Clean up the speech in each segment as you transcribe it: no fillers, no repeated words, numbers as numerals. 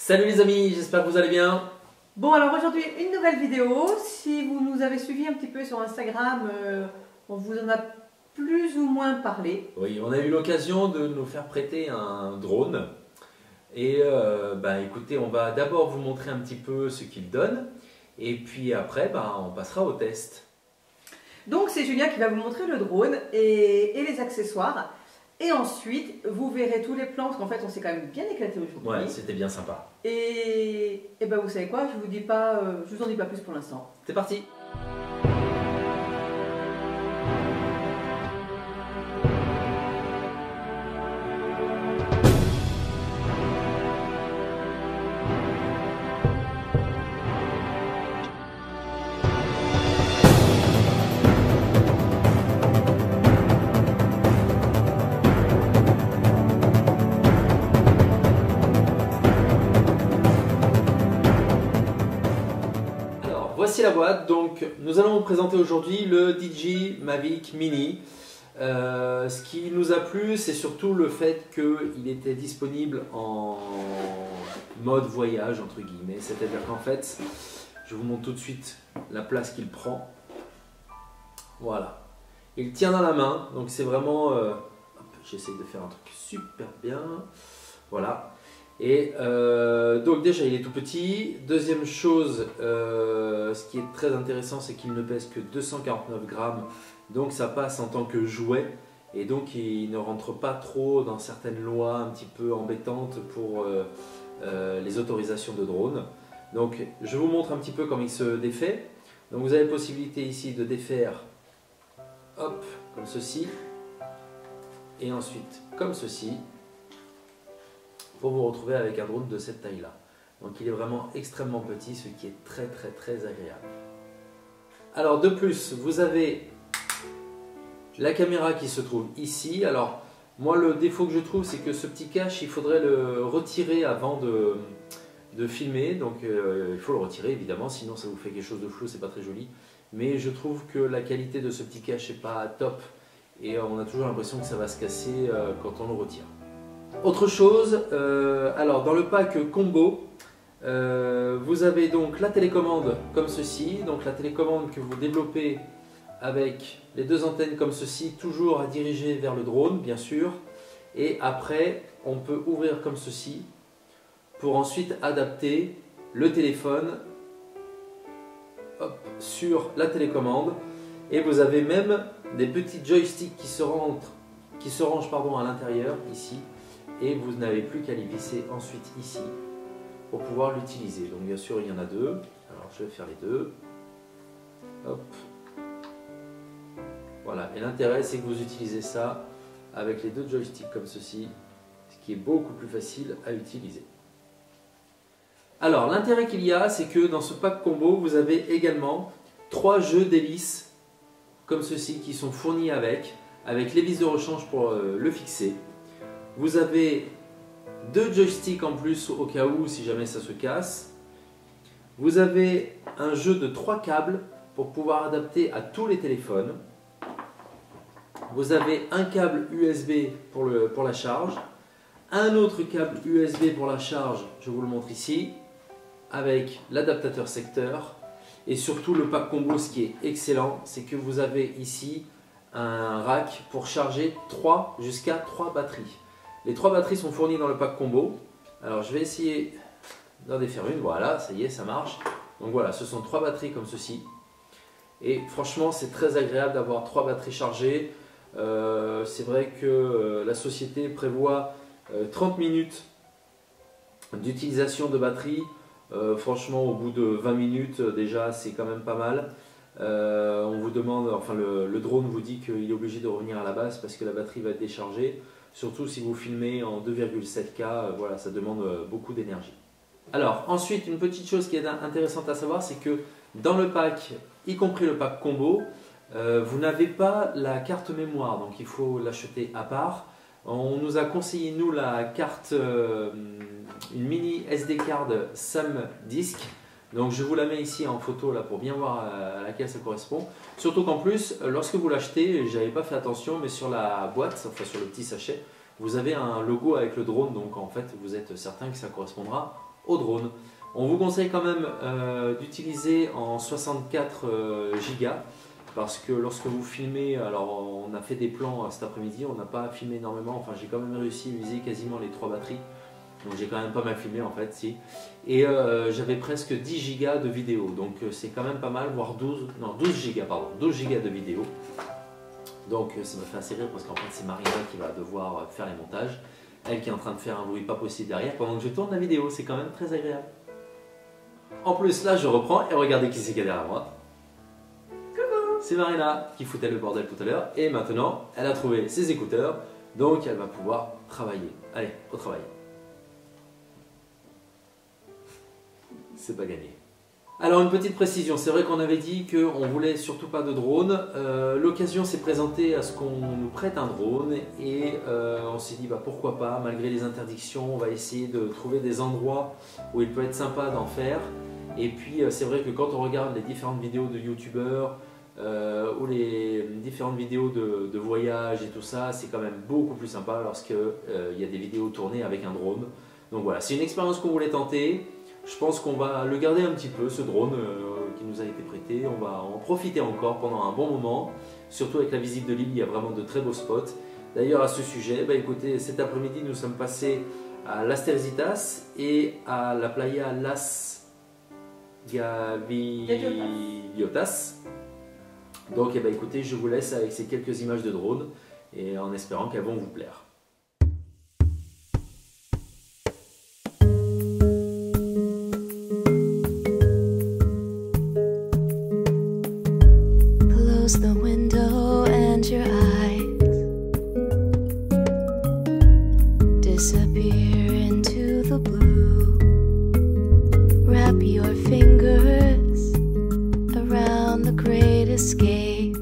Salut les amis, j'espère que vous allez bien. Bon, alors aujourd'hui une nouvelle vidéo. Si vous nous avez suivi un petit peu sur Instagram, on vous en a plus ou moins parlé. Oui, on a eu l'occasion de nous faire prêter un drone. Et écoutez, on va d'abord vous montrer un petit peu ce qu'il donne. Et puis après, on passera au test. Donc c'est Julien qui va vous montrer le drone et les accessoires. Et ensuite, vous verrez tous les plans, parce qu'en fait on s'est quand même bien éclaté aujourd'hui. Ouais, c'était bien sympa. Et ben vous savez quoi, je vous en dis pas plus pour l'instant. C'est parti. Voici la boîte, donc nous allons vous présenter aujourd'hui le DJI Mavic Mini. Ce qui nous a plu, c'est surtout le fait qu'il était disponible en mode voyage, entre guillemets. C'est-à-dire qu'en fait, je vous montre tout de suite la place qu'il prend. Voilà. Il tient dans la main, donc c'est vraiment... j'essaye de faire un truc super bien. Voilà. Et donc déjà il est tout petit. Deuxième chose, ce qui est très intéressant, c'est qu'il ne pèse que 249 grammes, donc ça passe en tant que jouet et donc il ne rentre pas trop dans certaines lois un petit peu embêtantes pour les autorisations de drone. Donc je vous montre un petit peu comment il se défait. Donc vous avez la possibilité ici de défaire, hop, comme ceci, et ensuite comme ceci, pour vous retrouver avec un drone de cette taille là. Donc il est vraiment extrêmement petit, ce qui est très agréable. Alors de plus, vous avez la caméra qui se trouve ici. Alors moi le défaut que je trouve, c'est que ce petit cache, il faudrait le retirer avant de filmer. Donc il faut le retirer évidemment, sinon ça vous fait quelque chose de flou, c'est pas très joli. Mais je trouve que la qualité de ce petit cache n'est pas top et on a toujours l'impression que ça va se casser quand on le retire. Autre chose, alors dans le pack combo, vous avez donc la télécommande comme ceci, donc la télécommande que vous développez avec les deux antennes comme ceci, toujours à diriger vers le drone bien sûr, et après on peut ouvrir comme ceci pour ensuite adapter le téléphone sur la télécommande, et vous avez même des petits joysticks qui se rangent à l'intérieur ici. Et vous n'avez plus qu'à les visser ensuite ici pour pouvoir l'utiliser. Donc bien sûr il y en a deux, alors je vais faire les deux. Hop. Voilà, et l'intérêt c'est que vous utilisez ça avec les deux joysticks comme ceci, ce qui est beaucoup plus facile à utiliser. Alors l'intérêt qu'il y a, c'est que dans ce pack combo vous avez également 3 jeux d'hélices comme ceci qui sont fournis avec les vis de rechange pour le fixer. Vous avez 2 joysticks en plus au cas où, si jamais ça se casse. Vous avez un jeu de 3 câbles pour pouvoir adapter à tous les téléphones. Vous avez un câble USB pour la charge. Un autre câble USB pour la charge, je vous le montre ici, avec l'adaptateur secteur. Et surtout le pack combo, ce qui est excellent, c'est que vous avez ici un rack pour charger jusqu'à 3 batteries. Les 3 batteries sont fournies dans le pack combo. Alors je vais essayer d'en défaire une. Voilà, ça y est, ça marche. Donc voilà, ce sont 3 batteries comme ceci. Et franchement, c'est très agréable d'avoir 3 batteries chargées. C'est vrai que la société prévoit 30 minutes d'utilisation de batterie. Franchement, au bout de 20 minutes, déjà, c'est quand même pas mal. On vous demande, enfin le drone vous dit qu'il est obligé de revenir à la base parce que la batterie va être déchargée. Surtout si vous filmez en 2,7K, voilà, ça demande beaucoup d'énergie. Alors ensuite, une petite chose qui est intéressante à savoir, c'est que dans le pack, y compris le pack combo, vous n'avez pas la carte mémoire, donc il faut l'acheter à part. On nous a conseillé, nous, la carte, une mini SD card SanDisk. Donc je vous la mets ici en photo là pour bien voir à laquelle ça correspond. Surtout qu'en plus, lorsque vous l'achetez, j'avais pas fait attention, mais sur la boîte, enfin sur le petit sachet, vous avez un logo avec le drone, donc en fait vous êtes certain que ça correspondra au drone. On vous conseille quand même d'utiliser en 64 Go parce que lorsque vous filmez, alors on a fait des plans cet après-midi, on n'a pas filmé énormément, enfin j'ai quand même réussi à user quasiment les 3 batteries. Donc j'ai quand même pas mal filmé en fait, si. Et j'avais presque 10 Go de vidéo, donc c'est quand même pas mal, voire 12 Go, pardon, 12 Go de vidéo. Donc ça me fait assez rire parce qu'en fait c'est Marina qui va devoir faire les montages. Elle qui est en train de faire un bruit pas possible derrière pendant que je tourne la vidéo, c'est quand même très agréable. En plus là je reprends et regardez qui c'est qui est derrière moi. C'est Marina qui foutait le bordel tout à l'heure et maintenant elle a trouvé ses écouteurs, donc elle va pouvoir travailler. Allez, au travail. C'est pas gagné. Alors une petite précision, c'est vrai qu'on avait dit qu'on voulait surtout pas de drone. L'occasion s'est présentée à ce qu'on nous prête un drone et on s'est dit bah, pourquoi pas, malgré les interdictions, on va essayer de trouver des endroits où il peut être sympa d'en faire. Et puis c'est vrai que quand on regarde les différentes vidéos de youtubeurs ou les différentes vidéos de voyage et tout ça, c'est quand même beaucoup plus sympa lorsqu'il y a des vidéos tournées avec un drone. Donc voilà, c'est une expérience qu'on voulait tenter. Je pense qu'on va le garder un petit peu, ce drone qui nous a été prêté. On va en profiter encore pendant un bon moment. Surtout avec la visite de l'île, il y a vraiment de très beaux spots. D'ailleurs, à ce sujet, bah, écoutez, cet après-midi, nous sommes passés à Las Teresitas et à la playa Las Gaviotas. Donc, eh ben, écoutez, je vous laisse avec ces quelques images de drone et en espérant qu'elles vont vous plaire. Close the window and your eyes disappear into the blue. Wrap your fingers around the great escape.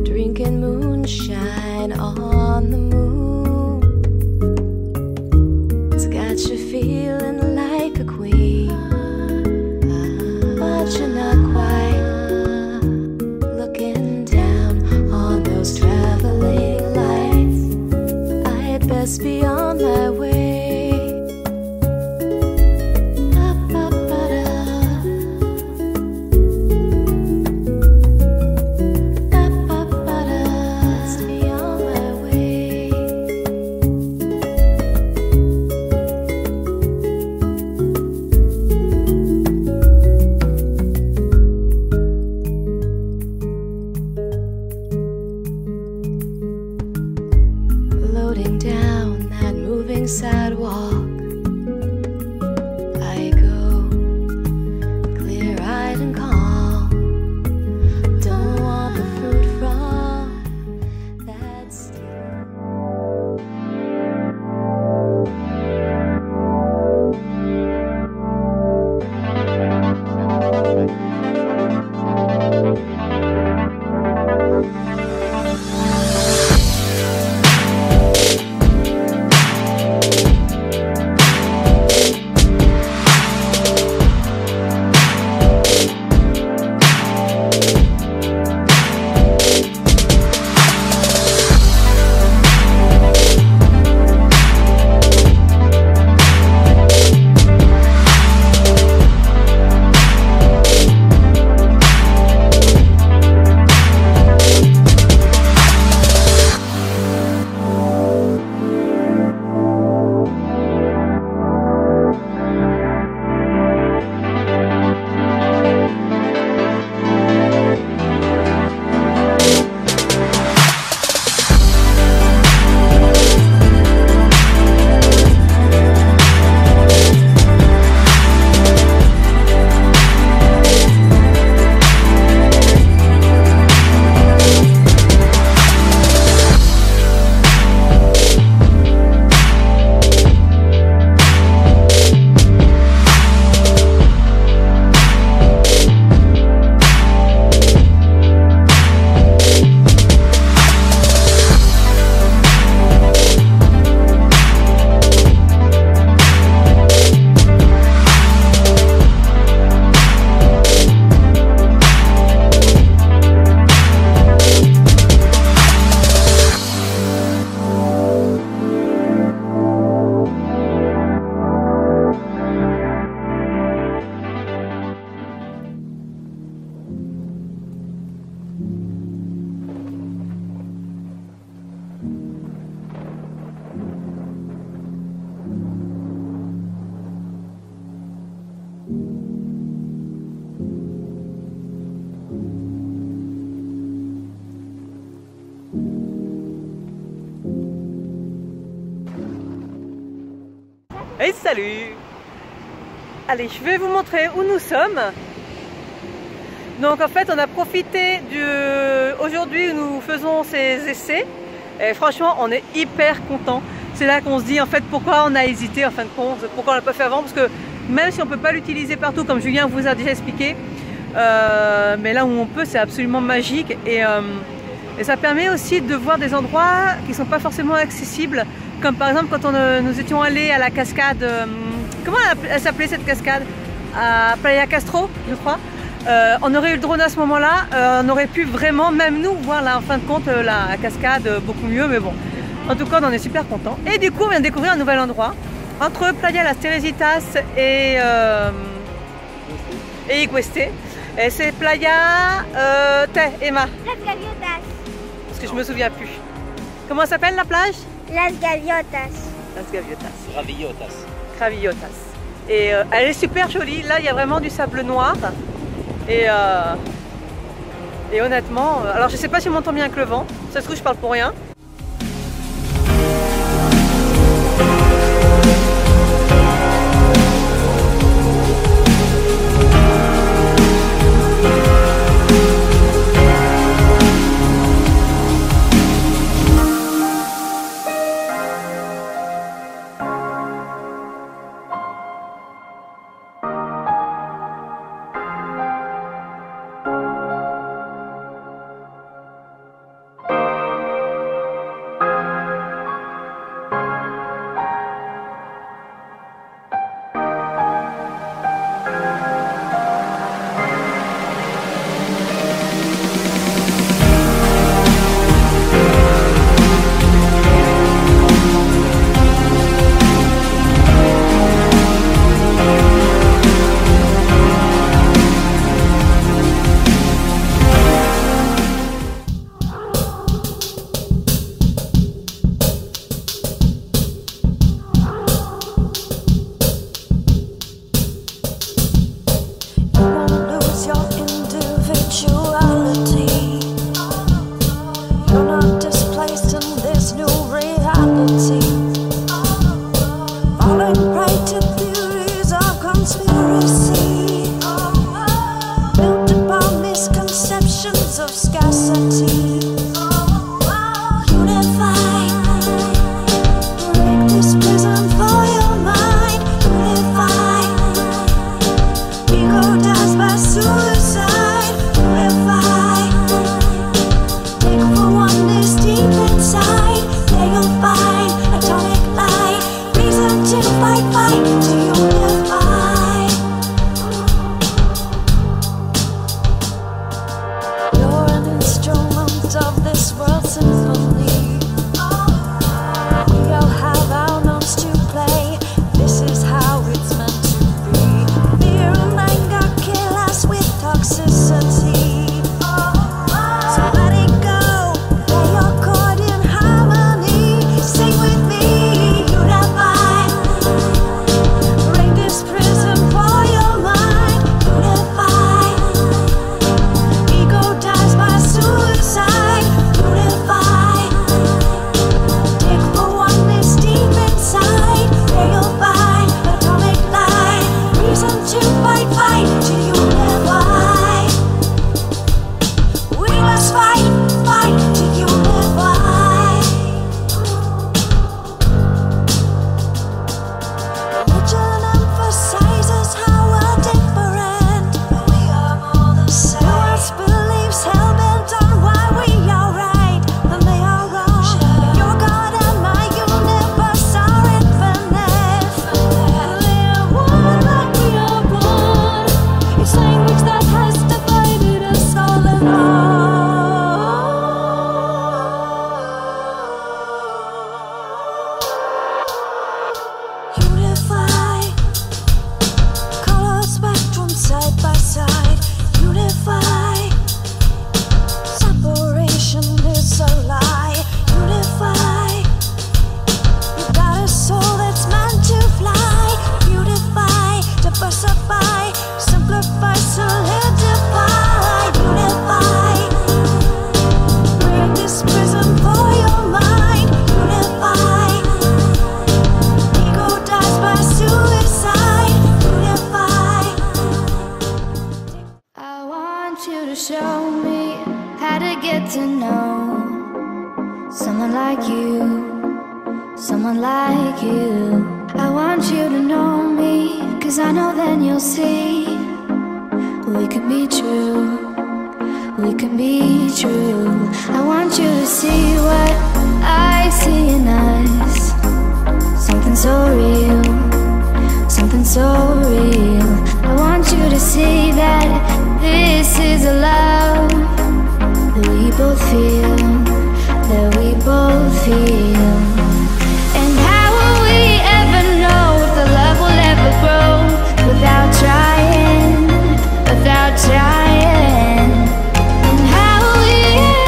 Drinking moonshine on the moon. It's got you feeling like a queen, but you're not quite. Looking down on those traveling lights, I had best be on my way. Hey, salut! Allez, je vais vous montrer où nous sommes. Donc en fait, on a profité aujourd'hui où nous faisons ces essais. Et franchement, on est hyper content. C'est là qu'on se dit en fait pourquoi on a hésité en fin de compte, pourquoi on l'a pas fait avant, parce que même si on peut pas l'utiliser partout, comme Julien vous a déjà expliqué, mais là où on peut, c'est absolument magique et ça permet aussi de voir des endroits qui sont pas forcément accessibles, comme par exemple quand nous étions allés à la cascade, comment elle s'appelait cette cascade? À Playa Castro, je crois. On aurait eu le drone à ce moment-là, on aurait pu vraiment, même nous, voir là, en fin de compte la cascade beaucoup mieux, mais bon. En tout cas, on en est super content. Et du coup, on vient de découvrir un nouvel endroit entre Playa Las Teresitas et Igueste. Et c'est Playa Emma. Las Gaviotas. Parce que je me souviens plus. Comment s'appelle la plage? Las Gaviotas. Las Gaviotas. Ravillotas. Cravillotas. Et elle est super jolie. Là, il y a vraiment du sable noir. Et honnêtement, alors je sais pas si on m'entend bien avec le vent. Ça se trouve, je parle pour rien. like you, someone like you. I want you to know me, 'cause I know then you'll see we could be true, we can be true. I want you to see what I see in us, something so real, something so real. I want you to see that this is a love that we both feel, that we both feel. And how will we ever know if the love will ever grow without trying, without trying? And how will we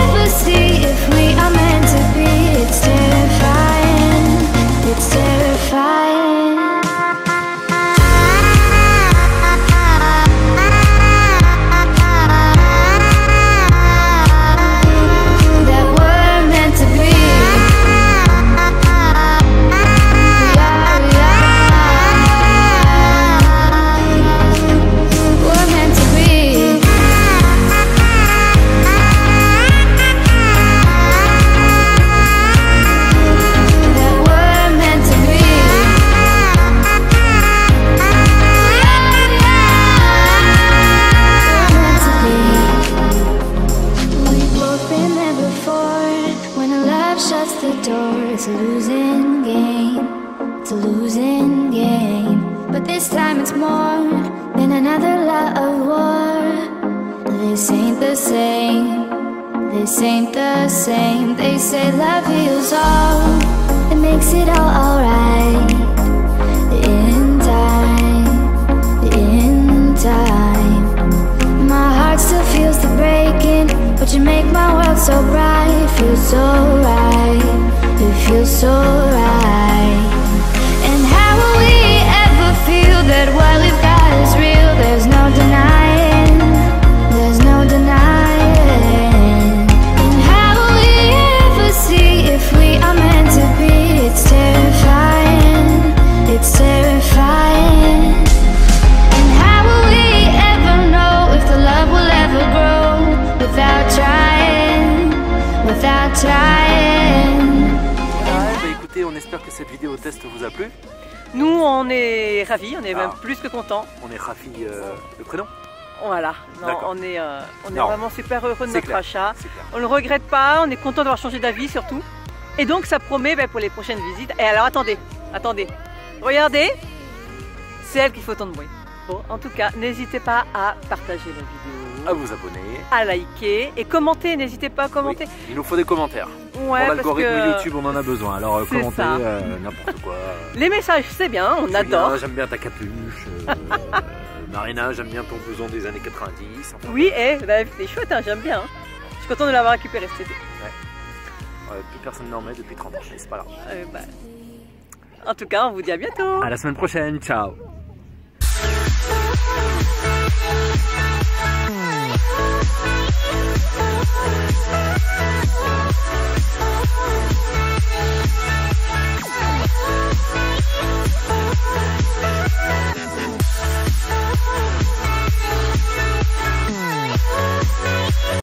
ever see if we are meant to be? It's terrifying, it's terrifying. It's a losing game, it's a losing game. But this time it's more than another lot of war. This ain't the same, this ain't the same. They say love heals all, it makes it all alright. In time, in time. My heart still feels the breaking, but you make my world so bright. It feels so right, it feels so right. And how will we ever feel that what we've got is real? There's no denying, there's no denying. And how will we ever see if we are meant to be? It's terrifying, it's terrifying. And how will we ever know if the love will ever grow without trying, without trying? Écoutez, on espère que cette vidéo test vous a plu. Nous, on est ravis, on est même plus que contents. On est Rafi, le prénom. Voilà, non, on est vraiment super heureux de notre achat. On ne le regrette pas, on est content d'avoir changé d'avis surtout. Et donc ça promet pour les prochaines visites. Et alors attendez, regardez, c'est elle qui fait autant de bruit. Bon, en tout cas, n'hésitez pas à partager la vidéo, à vous abonner, à liker et commenter, n'hésitez pas à commenter. Oui, il nous faut des commentaires. Ouais, pour l'algorithme YouTube, on en a besoin, alors commentez n'importe quoi. Les messages, c'est bien, on adore. J'aime bien ta capuche. Marina, j'aime bien ton blouson des années 90. Enfin, oui, c'est chouette, hein, j'aime bien. Hein. Je suis content de l'avoir récupéré cet été. Ouais. Plus personne n'en met depuis 30 ans, mais c'est pas grave. En tout cas, on vous dit à bientôt. À la semaine prochaine, ciao.